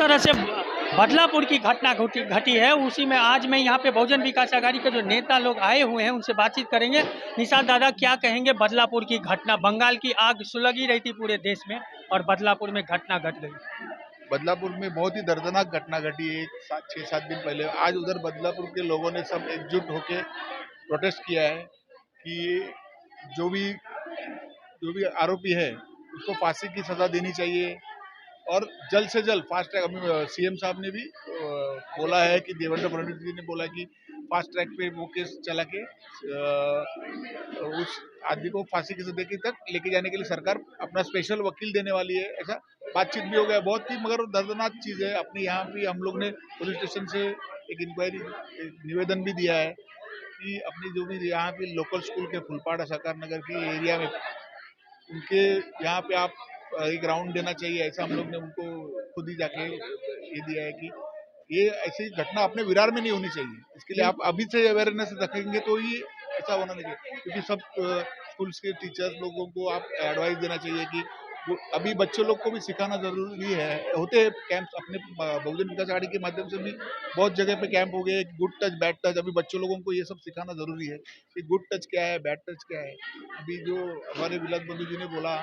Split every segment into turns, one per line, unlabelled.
तरह से बदलापुर की घटना घटी है, उसी में आज मैं यहाँ पे बहुजन विकास आघाड़ी के जो नेता लोग आए हुए हैं उनसे बातचीत करेंगे। निषाद दादा, क्या कहेंगे बदलापुर की घटना? बंगाल की आग सुलगी रही थी पूरे देश में और बदलापुर में घटना घट गई।
बदलापुर में बहुत ही दर्दनाक घटना घटी है 6-7 दिन पहले। आज उधर बदलापुर के लोगों ने सब एकजुट होकर प्रोटेस्ट किया है कि जो भी आरोपी है उसको फांसी की सजा देनी चाहिए और जल्द से जल्द फास्ट ट्रैक। अभी सीएम साहब ने भी बोला है कि देवेंद्र फडणवीस जी ने बोला कि फास्ट ट्रैक पे वो केस चला के उस आदमी को फांसी की सजा तक लेके जाने के लिए सरकार अपना स्पेशल वकील देने वाली है। ऐसा बातचीत भी हो गया, बहुत ही मगर दर्दनाक चीज है। अपने यहाँ भी हम लोग ने पुलिस स्टेशन से एक इंक्वायरी निवेदन भी दिया है कि अपनी जो भी यहाँ पे लोकल स्कूल के फुलपाड़ा सरकार नगर के एरिया में उनके यहाँ पे आप एक राउंड देना चाहिए। ऐसा हम लोग ने उनको खुद ही जाके ये दिया है कि ये ऐसी घटना अपने विरार में नहीं होनी चाहिए। इसके लिए आप अभी से अवेयरनेस रखेंगे तो ही ऐसा होना नहीं चाहिए, क्योंकि सब स्कूल्स के टीचर्स लोगों को आप एडवाइस देना चाहिए कि अभी बच्चों लोग को भी सिखाना जरूरी है। होते हैं कैंप्स अपने बहुजन विकास आघाड़ी के माध्यम से भी बहुत जगह पे कैंप हो गए, गुड टच बैड टच। अभी बच्चों लोगों को ये सब सिखाना जरूरी है कि गुड टच क्या है, बैड टच क्या है। अभी जो हमारे विलास बंधु जी ने बोला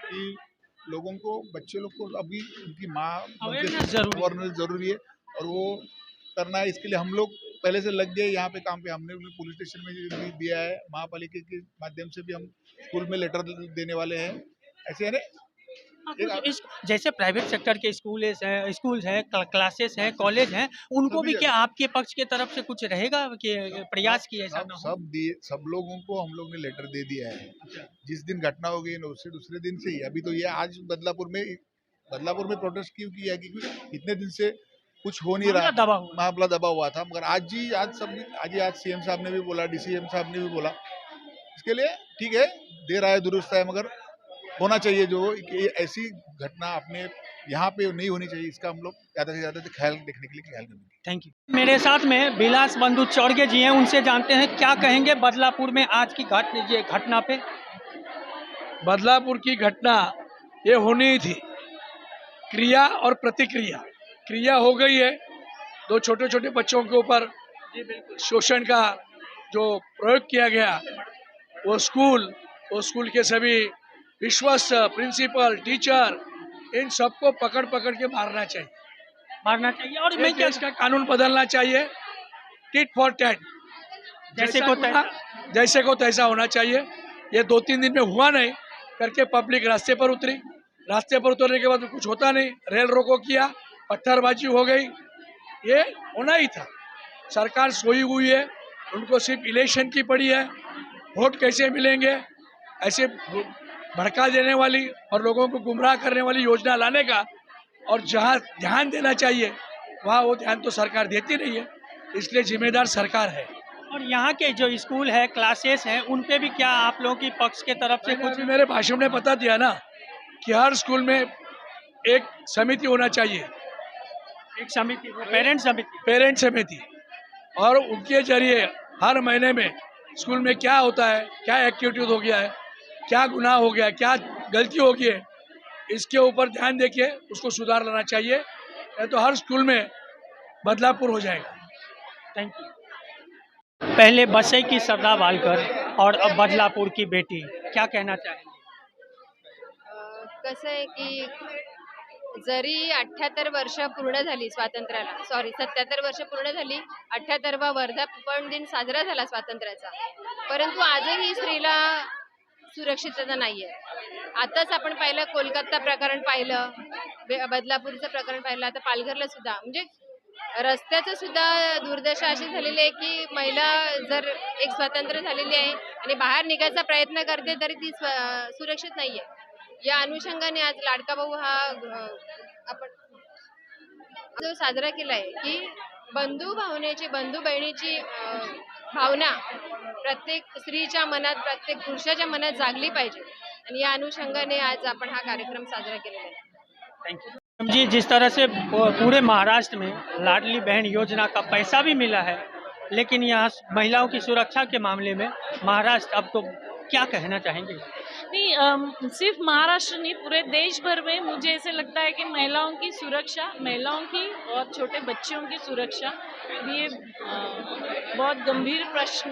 कि लोगों को, बच्चे लोग को अभी उनकी माँ अवेयरनेस जरूरी है और वो करना है। इसके लिए हम लोग पहले से लग गए यहाँ पे काम पे। हमने भी पुलिस स्टेशन में भी दिया है, महापालिका के माध्यम से भी हम स्कूल में लेटर देने वाले हैं। ऐसे है
इस जैसे प्राइवेट सेक्टर के स्कूल्स हैं, क्लासेस हैं, कॉलेज हैं, उनको भी क्या आपके पक्ष के तरफ से कुछ रहेगा कि प्रयास किया ऐसा ना हो?
सब लोगों को हम लोग ने लेटर दे दिया है। जिस दिन घटना हो गई उससे दूसरे दिन से ही अभी तो ये आज बदलापुर में प्रोटेस्ट क्यों किया है? क्योंकि इतने दिन से कुछ हो नहीं रहा, मामला दबा हुआ था। मगर आज सीएम साहब ने भी बोला, डीसीएम साहब ने भी बोला, इसके लिए ठीक है, दे रहा है, दुरुस्त है, मगर होना चाहिए। जो ऐसी घटना अपने यहाँ पे नहीं होनी चाहिए, इसका हम लोग ज्यादा से ज्यादा ख्याल देखने के लिए ख्याल करेंगे।
Thank you. मेरे साथ में विलास बंधु चौरगे जी हैं, उनसे जानते हैं क्या कहेंगे बदलापुर में आज की घटना पे।
बदलापुर की घटना ये होनी ही थी। क्रिया और प्रतिक्रिया, क्रिया हो गई है। दो छोटे छोटे बच्चों के ऊपर शोषण का जो प्रयोग किया गया, वो स्कूल के सभी विश्वस्त प्रिंसिपल, टीचर, इन सबको पकड़ के मारना चाहिए। और मैं क्या, इसका कानून बदलना चाहिए। टिट फॉर टैट, जैसे को तैसा होना चाहिए। ये 2-3 दिन में हुआ नहीं करके पब्लिक रास्ते पर उतरी। रास्ते पर उतरने के बाद कुछ होता नहीं, रेल रोको किया, पत्थरबाजी हो गई। ये होना ही था। सरकार सोई हुई है, उनको सिर्फ इलेक्शन की पड़ी है। वोट कैसे मिलेंगे, ऐसे भड़का देने वाली और लोगों को गुमराह करने वाली योजना लाने का, और जहां ध्यान देना चाहिए वहां वो ध्यान तो सरकार देती नहीं है। इसलिए जिम्मेदार सरकार है।
और यहाँ के जो स्कूल है, क्लासेस हैं, उन पे भी क्या आप लोगों की पक्ष के तरफ से कुछ?
मेरे भाषण में बता दिया ना कि हर स्कूल में एक समिति होना चाहिए,
एक समिति, पेरेंट समिति,
और उनके जरिए हर महीने में स्कूल में क्या होता है, क्या एक्टिविटीज हो गया है, क्या गुनाह हो गया, क्या गलती हो गई है, इसके ऊपर ध्यान देके उसको सुधार लाना चाहिए। नहीं तो हर स्कूल में बदलापुर हो जाएगा।
Thank you. पहले बसई की श्रद्धा वालकर और अब बदलापुर की बेटी, क्या कहना चाहेंगे?
कसं आहे की जरी 78 वर्ष पूर्ण झाली स्वातंत्र्याला, 77 वर्ष पूर्ण झाली, 78वा वर्धापन दिन साजरा झाला स्वातंत्र्याचा, परंतु आजही स्त्रीला सुरक्षितता नाहीये. आताच आपण पाहिलं, कोलकाता प्रकरण पाहिलं, बदलापूरचं प्रकरण पाहिलं, आता पालघरला सुद्धा, म्हणजे रस्त्याचं सुद्धा दुर्दशा अशी झालेली आहे की महिला जर एक स्वतंत्र झालेली आहे आणि बाहेर निघायचा प्रयत्न करते तरी ती सुरक्षित नाहीये. या अनुषंगाने आज लाडका भाऊ हा आपण जो साजरा केलाय की बंधू बहिणीची भावना प्रत्येक स्त्रीच्या मनात, प्रत्येक पुरुषाच्या मनात जागली पाहिजे, आणि या अनुषंगाने आज आपण हा कार्यक्रम साजरा केलेला आहे.
थैंक यू जी। जिस तरह से पूरे महाराष्ट्र में लाडली बहन योजना का पैसा भी मिला है, लेकिन यहाँ महिलाओं की सुरक्षा के मामले में महाराष्ट्र अब तो क्या कहना चाहेंगे?
नहीं सिर्फ महाराष्ट्र नहीं, पूरे देश भर में मुझे ऐसे लगता है कि महिलाओं की सुरक्षा, महिलाओं की और छोटे बच्चों की सुरक्षा भी ये बहुत गंभीर प्रश्न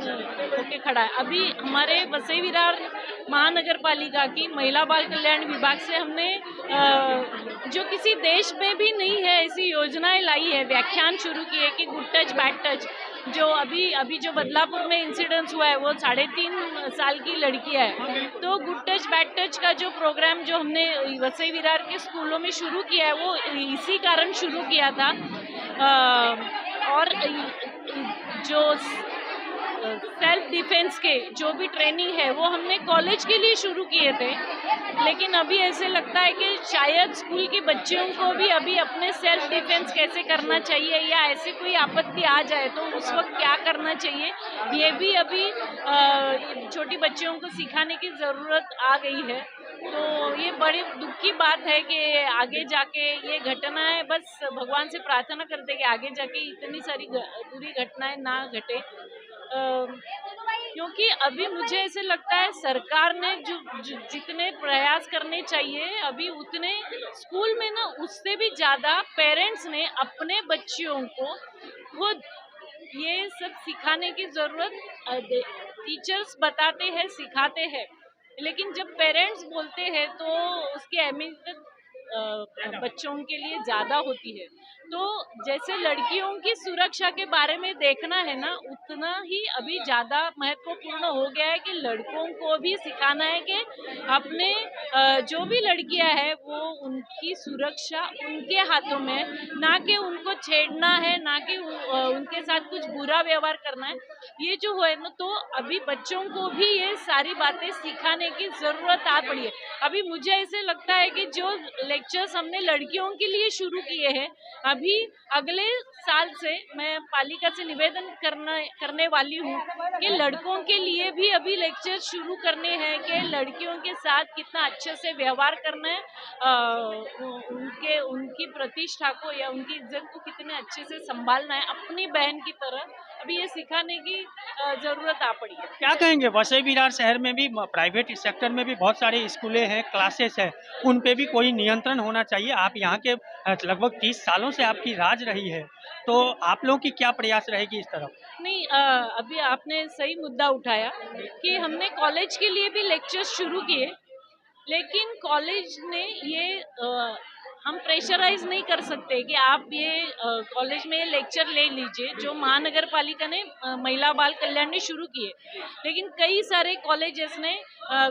होके खड़ा है। अभी हमारे वसई विरार महानगर पालिका की महिला बाल कल्याण विभाग से हमने जो किसी देश में भी नहीं है ऐसी योजनाएं लाई है, व्याख्यान शुरू किए कि गुड टच बैड टच। जो अभी जो बदलापुर में इंसिडेंस हुआ है वो 3.5 साल की लड़की है, तो गुड टच बैड टच का जो प्रोग्राम जो हमने वसई विरार के स्कूलों में शुरू किया है वो इसी कारण शुरू किया था। और जो सेल्फ डिफेंस के जो भी ट्रेनिंग है वो हमने कॉलेज के लिए शुरू किए थे, लेकिन अभी ऐसे लगता है कि शायद स्कूल के बच्चों को भी अभी अपने सेल्फ डिफेंस कैसे करना चाहिए या ऐसे कोई आपत्ति आ जाए तो उस वक्त क्या करना चाहिए, ये भी अभी छोटी बच्चियों को सिखाने की ज़रूरत आ गई है। तो ये बड़ी दुख की बात है कि आगे जाके ये घटनाएं, बस भगवान से प्रार्थना करते कि आगे जाके इतनी सारी बुरी घटनाएं ना घटे। क्योंकि अभी मुझे ऐसे लगता है सरकार ने जितने प्रयास करने चाहिए अभी उतने स्कूल में ना उससे भी ज़्यादा पेरेंट्स ने अपने बच्चियों को वो ये सब सिखाने की ज़रूरत, टीचर्स बताते हैं सिखाते हैं, लेकिन जब पेरेंट्स बोलते हैं तो उसकी अहमियत बच्चों के लिए ज़्यादा होती है। तो जैसे लड़कियों की सुरक्षा के बारे में देखना है ना, उतना ही अभी ज़्यादा महत्वपूर्ण हो गया है कि लड़कों को भी सिखाना है कि अपने जो भी लड़कियां हैं वो उनकी सुरक्षा उनके हाथों में, ना कि उनको छेड़ना है, ना कि उनके साथ कुछ बुरा व्यवहार करना है। ये जो है ना, तो अभी बच्चों को भी ये सारी बातें सिखाने की ज़रूरत आ पड़ी है। अभी मुझे ऐसे लगता है कि जो लेक्चर्स हमने लड़कियों के लिए शुरू किए हैं, अभी अगले साल से मैं पालिका से निवेदन करने वाली हूँ कि लड़कों के लिए भी अभी लेक्चर शुरू करने हैं कि लड़कियों के साथ कितना अच्छे से व्यवहार करना है, उनकी प्रतिष्ठा को या उनकी इज्जत को कितने अच्छे से संभालना है अपनी बहन की तरह। अभी ये सिखाने की ज़रूरत आ पड़ी है।
क्या कहेंगे, वसई विरार शहर में भी प्राइवेट सेक्टर में भी बहुत सारे स्कूलें हैं, क्लासेस है, उन पे भी कोई नियंत्रण होना चाहिए। आप यहाँ के लगभग 30 सालों से आपकी राज रही है, तो आप लोगों की क्या प्रयास रहेगी इस तरफ?
नहीं, अभी आपने सही मुद्दा उठाया कि हमने कॉलेज के लिए भी लेक्चर शुरू किए, लेकिन कॉलेज ने ये हम प्रेशराइज नहीं कर सकते कि आप ये कॉलेज में लेक्चर ले लीजिए जो महानगर पालिका ने महिला बाल कल्याण ने शुरू किए, लेकिन कई सारे कॉलेजेस ने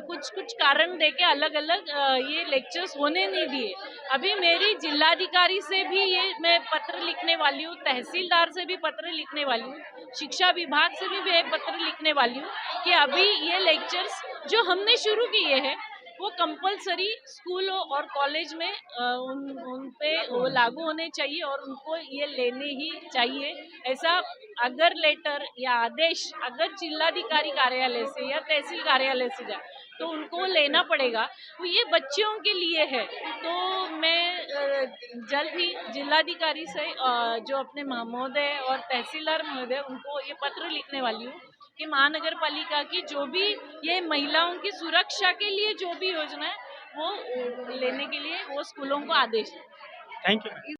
कुछ कारण देके अलग अलग ये लेक्चर्स होने नहीं दिए। अभी मेरी जिलाधिकारी से भी ये मैं पत्र लिखने वाली हूँ, तहसीलदार से भी पत्र लिखने वाली हूँ, शिक्षा विभाग से भी मैं पत्र लिखने वाली हूँ कि अभी ये लेक्चर्स जो हमने शुरू किए हैं वो कंपलसरी स्कूलों और कॉलेज में उन पे वो लागू होने चाहिए और उनको ये लेने ही चाहिए। ऐसा अगर लेटर या आदेश अगर जिलाधिकारी कार्यालय से या तहसील कार्यालय से जाए तो उनको लेना पड़ेगा। तो ये बच्चियों के लिए है। तो मैं जल्द ही जिलाधिकारी से जो अपने महोदय और तहसीलदार महोदय उनको ये पत्र लिखने वाली हूँ कि महानगर पालिका की जो भी ये महिलाओं की सुरक्षा के लिए जो भी योजना है वो लेने के लिए वो स्कूलों को आदेश दें।
Thank you.